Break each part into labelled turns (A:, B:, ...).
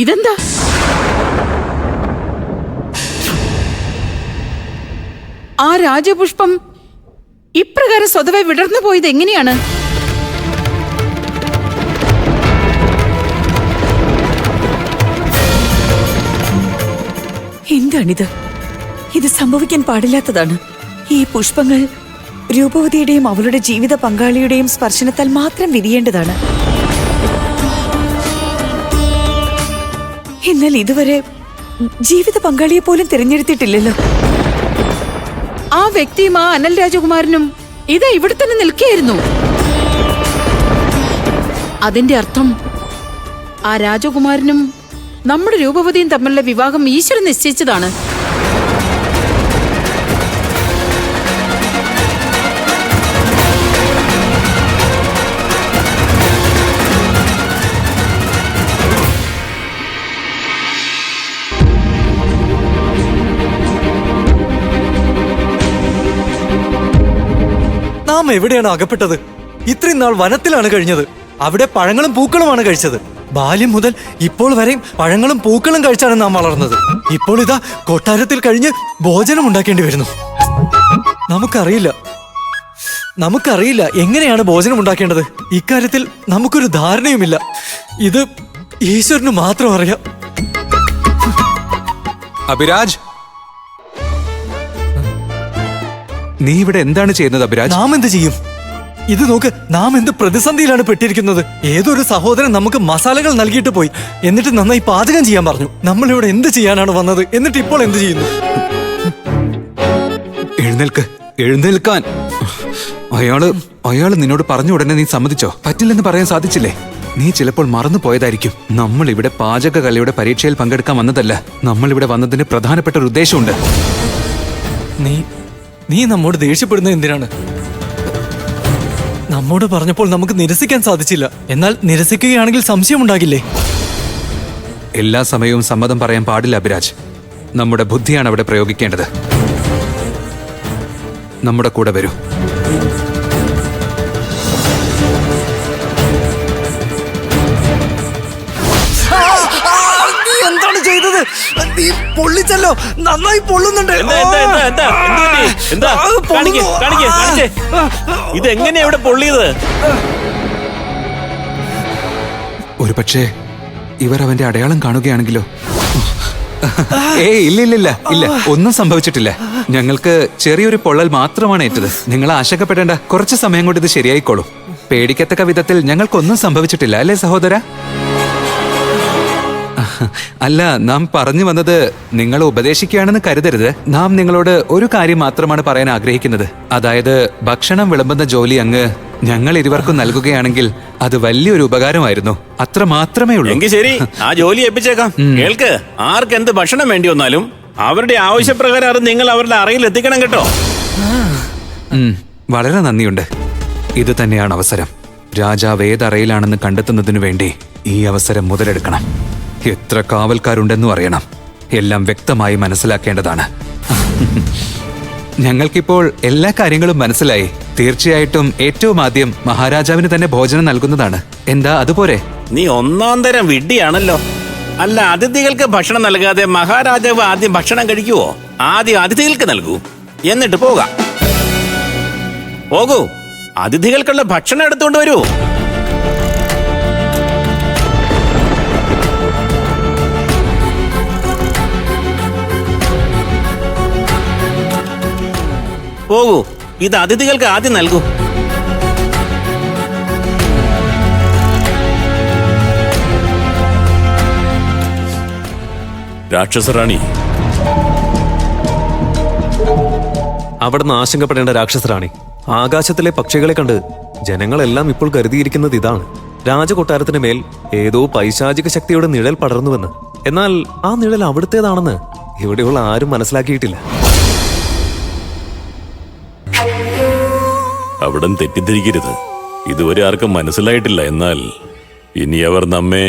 A: ഇതെന്താ? ആ രാജപുഷ്പം ഇപ്രകാരം സ്വതവേ വിടർന്നു പോയത് എങ്ങനെയാണ്?
B: എന്താണിത്? ഇത് സംഭവിക്കാൻ പാടില്ലാത്തതാണ്. ഈ പുഷ്പങ്ങൾ രൂപവതിയുടെയും അവളുടെ ജീവിത പങ്കാളിയുടെയും സ്പർശനത്താൽ മാത്രം വിരിയേണ്ടതാണ്. എന്നാൽ ഇതുവരെ ജീവിത പങ്കാളിയെ പോലും തിരഞ്ഞെടുത്തിട്ടില്ലല്ലോ.
A: ആ വ്യക്തിയും ആ അനൽ രാജകുമാരനും ഇതാ ഇവിടെ തന്നെ നിൽക്കുകയായിരുന്നു. അതിന്റെ അർത്ഥം ആ രാജകുമാരനും നമ്മുടെ രൂപവതിയും തമ്മിലുള്ള വിവാഹം ഈശ്വരൻ നിശ്ചയിച്ചതാണ്.
C: നാം എവിടെയാണ് അകപ്പെട്ടത്? ഇത്രയും നാൾ വനത്തിലാണ് കഴിഞ്ഞത്. അവിടെ പഴങ്ങളും പൂക്കളുമാണ് കഴിച്ചത്. ബാല്യം മുതൽ ഇപ്പോൾ വരെയും പഴങ്ങളും പൂക്കളും കഴിച്ചാണ് നാം വളർന്നത്. ഇപ്പോൾ ഇതാ കൊട്ടാരത്തിൽ കഴിഞ്ഞ് ഭോജനം ഉണ്ടാക്കേണ്ടി വരുന്നു. നമുക്കറിയില്ല എങ്ങനെയാണ് ഭോജനം ഉണ്ടാക്കേണ്ടത്. ഇക്കാര്യത്തിൽ നമുക്കൊരു ധാരണയുമില്ല. ഇത് ഈശ്വരന് മാത്രം അറിയാം.
D: അഭിരാജ്, നീ ഇവിടെ എന്താണ് ചെയ്യുന്നത്? അഭിരാജ്,
C: നാം എന്ത് ചെയ്യും? ഇത് നോക്ക്, നാം എന്ത് പ്രതിസന്ധിയിലാണ് പെട്ടിരിക്കുന്നത്. ഏതൊരു സഹോദരൻ നമുക്ക് മസാലകൾ നൽകിയിട്ട് പോയി, എന്നിട്ട് നന്നായി പാചകം ചെയ്യാൻ പറഞ്ഞു. നമ്മൾ ഇവിടെ എന്ത് ചെയ്യാനാണ് വന്നത്? എന്നിട്ട് ഇപ്പോൾ എന്ത് ചെയ്യുന്നു?
D: എഴുന്നേൽക്കാൻ. അയാള് നിന്നോട് പറഞ്ഞ ഉടനെ നീ സമ്മതിച്ചോ? പറ്റില്ലെന്ന് പറയാൻ സാധിച്ചില്ലേ? നീ ചിലപ്പോൾ മറന്നു പോയതായിരിക്കും. നമ്മൾ ഇവിടെ പാചക കലയുടെ പരീക്ഷയിൽ പങ്കെടുക്കാൻ വന്നതല്ല. നമ്മൾ ഇവിടെ വന്നതിന് പ്രധാനപ്പെട്ട ഒരു ഉദ്ദേശമുണ്ട്.
C: നീ നമ്മോട് ദേഷ്യപ്പെടുന്നത് എന്തിനാണ്? നമ്മോട് പറഞ്ഞപ്പോൾ നമുക്ക് നിരസിക്കാൻ സാധിച്ചില്ല. എന്നാൽ നിരസിക്കുകയാണെങ്കിൽ സംശയമുണ്ടാകില്ലേ?
D: എല്ലാ സമയവും സമ്മതം പറയാൻ പാടില്ല അഭിരാജ്. നമ്മുടെ ബുദ്ധിയാണ് അവിടെ പ്രയോഗിക്കേണ്ടത്. നമ്മുടെ കൂടെ വരൂ.
C: എന്താണ് ചെയ്തത്? നീ പൊള്ളിച്ചല്ലോ, നന്നായി പൊള്ളുന്നുണ്ട്.
E: ഇതെങ്ങനെയാ ഇവിടെ പൊള്ളിയത്?
D: ഒരു പക്ഷേ ഇവർ അവന്റെ അടയാളം കാണുകയാണെങ്കിലോ? ഇല്ല, ഒന്നും സംഭവിച്ചിട്ടില്ല. ഞങ്ങൾക്ക് ചെറിയൊരു പൊള്ളൽ മാത്രമാണ് ഏറ്റത്. നിങ്ങൾ ആശങ്കപ്പെടേണ്ട. കുറച്ച് സമയം കൊണ്ട് ഇത് ശരിയായിക്കോളും. പേടിക്കത്തക്ക വിധത്തിൽ ഞങ്ങൾക്കൊന്നും സംഭവിച്ചിട്ടില്ല, അല്ലേ സഹോദര? അല്ല, നാം പറഞ്ഞു വന്നത് നിങ്ങളെ ഉപദേശിക്കുകയാണെന്ന് കരുതരുത്. നാം നിങ്ങളോട് ഒരു കാര്യം മാത്രമാണ് പറയാൻ ആഗ്രഹിക്കുന്നത്. അതായത് ഭക്ഷണം വിളമ്പുന്ന ജോലി അങ്ങ് ഞങ്ങൾ ഇരുവർക്കും നൽകുകയാണെങ്കിൽ അത് വലിയൊരു ഉപകാരമായിരുന്നു. അത്ര മാത്രമേ ഉള്ളൂ.
E: എങ്കിൽ ശരി, ആ ജോലി ഏൽപ്പിച്ചേക്കാം. കേൾക്ക്, ആർക്ക് എന്ത് ഭക്ഷണം വേണ്ടി വന്നാലും അവരുടെ ആവശ്യപ്രകാരം അത് നിങ്ങൾ അവരുടെ അറയിൽ എത്തിക്കണം കേട്ടോ.
D: വളരെ നന്ദിയുണ്ട്. ഇത് തന്നെയാണ് അവസരം. രാജാവ് ഏതറയിലാണെന്ന് കണ്ടെത്തുന്നതിനു വേണ്ടി ഈ അവസരം മുതലെടുക്കണം. എത്ര കാവൽക്കാരുണ്ടെന്നും അറിയണം. എല്ലാം വ്യക്തമായി മനസ്സിലാക്കേണ്ടതാണ്. ഞങ്ങൾക്കിപ്പോൾ എല്ലാ കാര്യങ്ങളും മനസ്സിലായി. തീർച്ചയായിട്ടും ഏറ്റവും ആദ്യം മഹാരാജാവിന് തന്നെ ഭോജനം നൽകുന്നതാണ്. എന്താ, അതുപോലെ?
E: നീ ഒന്നാം തരം വിഡ്ഢിയാണല്ലോ. അല്ല, അതിഥികൾക്ക് ഭക്ഷണം നൽകാതെ മഹാരാജാവ് ആദ്യം ഭക്ഷണം കഴിക്കുവോ? ആദ്യം അതിഥികൾക്ക് നൽകൂ, എന്നിട്ട് പോകാം. പോകൂ, അതിഥികൾക്കുള്ള ഭക്ഷണം എടുത്തുകൊണ്ട് വരൂ. പോകൂ, ഇത് അതിഥികൾക്ക് ആദ്യം നൽകൂ. രാക്ഷസറാണി,
F: അവിടുന്ന് ആശങ്കപ്പെടേണ്ട രാക്ഷസറാണി. ആകാശത്തിലെ പക്ഷികളെ കണ്ട് ജനങ്ങളെല്ലാം ഇപ്പോൾ കരുതിയിരിക്കുന്നത് ഇതാണ്: രാജകൊട്ടാരത്തിന് മേൽ ഏതോ പൈശാചിക ശക്തിയുടെ നിഴൽ പടർന്നുവെന്ന്. എന്നാൽ ആ നിഴൽ അവിടുത്തേതാണെന്ന് ഇവിടെയുള്ള ആരും മനസ്സിലാക്കിയിട്ടില്ല.
E: അവിടം തെറ്റിദ്ധരിക്കരുത്. ഇതുവരെ ആർക്കും മനസ്സിലായിട്ടില്ല. എന്നാൽ ഇനി അവർ നമ്മെ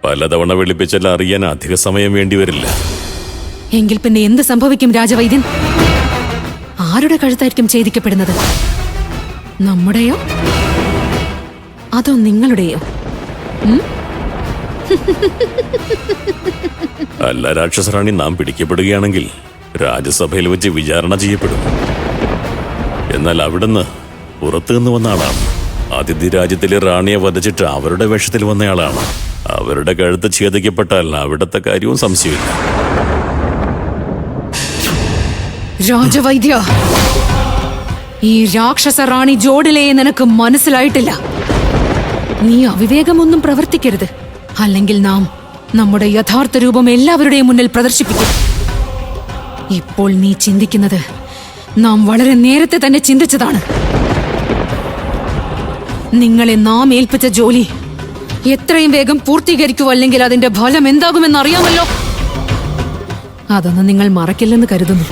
E: പലതവണ വിളിപ്പിച്ചാൽ അറിയാൻ അധിക സമയം വേണ്ടിവരില്ല.
G: എങ്കിൽ പിന്നെ എന്ത് സംഭവിക്കും രാജവൈദ്യൻ? ആരുടെ കഴുത്തായിരിക്കും ഛേദിക്കപ്പെടുന്നത്? നമ്മുടെയോ അതോ നിങ്ങളുടെയോ?
E: അല്ല രാക്ഷസറാണി, നാം പിടിക്കപ്പെടുകയാണെങ്കിൽ രാജ്യസഭയിൽ വെച്ച് വിചാരണ ചെയ്യപ്പെടും. എന്നാൽ അവിടുന്ന് പുറത്തു നിന്ന് വന്ന ആളാണ്. അതിഥി രാജ്യത്തിലെ റാണിയെ വധിച്ചിട്ട് അവരുടെ വേഷത്തിൽ വന്നയാളാണ്. അവരുടെ കഴുത്ത് ഛേദിക്കപ്പെട്ടാൽ അവിടുത്തെ കാര്യവും സംശയമില്ല.
G: രാജവൈദ്യ, ഈ രാക്ഷസ റാണി ജോഡിലയെ നിനക്ക് മനസ്സിലായിട്ടില്ല. നീ അവിവേകമൊന്നും പ്രവർത്തിക്കരുത്, അല്ലെങ്കിൽ നാം നമ്മുടെ യഥാർത്ഥ രൂപം എല്ലാവരുടെയും മുന്നിൽ പ്രദർശിപ്പിക്കും. ഇപ്പോൾ നീ ചിന്തിക്കുന്നത് നാം വളരെ നേരത്തെ തന്നെ ചിന്തിച്ചതാണ്. നിങ്ങളെ നാം ഏൽപ്പിച്ച ജോലി എത്രയും വേഗം പൂർത്തീകരിക്കൂ, അല്ലെങ്കിൽ അതിന്റെ ഫലം എന്താകുമെന്ന് അറിയാമല്ലോ. അതൊന്നും നിങ്ങൾ മറക്കില്ലെന്ന് കരുതുന്നു.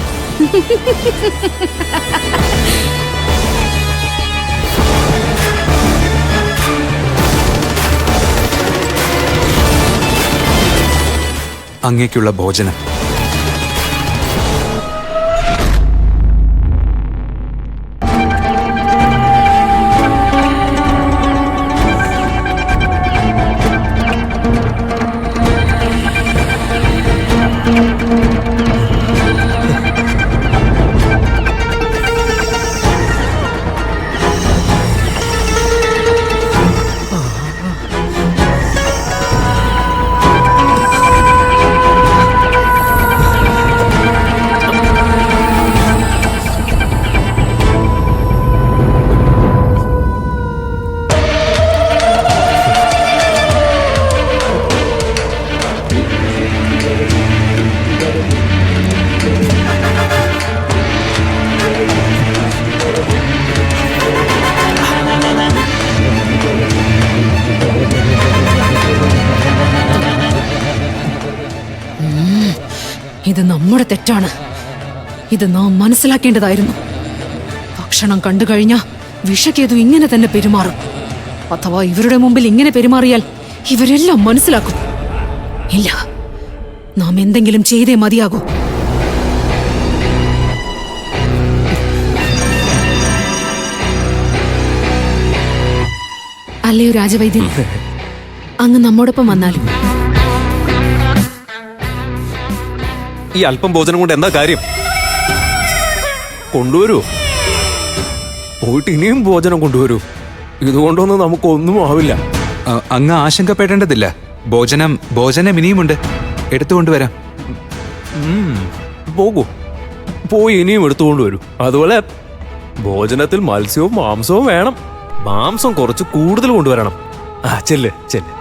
D: അങ്ങേക്കുള്ള ഭോജനം. ഇത് നമ്മുടെ തെറ്റാണ്. ഇത് നാം മനസ്സിലാക്കേണ്ടതായിരുന്നു. ഭക്ഷണം കണ്ടു കഴിഞ്ഞാൽ വിഷക്കേതു ഇങ്ങനെ തന്നെ പെരുമാറും. അഥവാ ഇവരുടെ മുമ്പിൽ ഇങ്ങനെ പെരുമാറിയാൽ ഇവരെല്ലാം മനസ്സിലാക്കും. ഇല്ല, നാം എന്തെങ്കിലും ചെയ്തേ മതിയാകൂ. അല്ലയോ രാജവൈദ്യൻ, അങ്ങ് നമ്മോടൊപ്പം വന്നാലും.
F: ഈ അല്പം ഭോജനം കൊണ്ട് എന്താ കാര്യം? കൊണ്ടുവരൂ, പോയിട്ട് ഇനിയും ഭോജനം കൊണ്ടുവരൂ. ഇതുകൊണ്ടൊന്നും നമുക്കൊന്നും ആവില്ല.
D: അങ്ങ് ആശങ്കപ്പെടേണ്ടതില്ല. ഭോജനം ഇനിയുമുണ്ട്, എടുത്തുകൊണ്ടുവരാം.
F: പോകൂ, പോയി ഇനിയും എടുത്തുകൊണ്ടുവരൂ. അതുപോലെ ഭോജനത്തിൽ മത്സ്യവും മാംസവും വേണം. മാംസം കുറച്ച് കൂടുതൽ കൊണ്ടുവരണം. ചെല്ല് ചെല്ല്.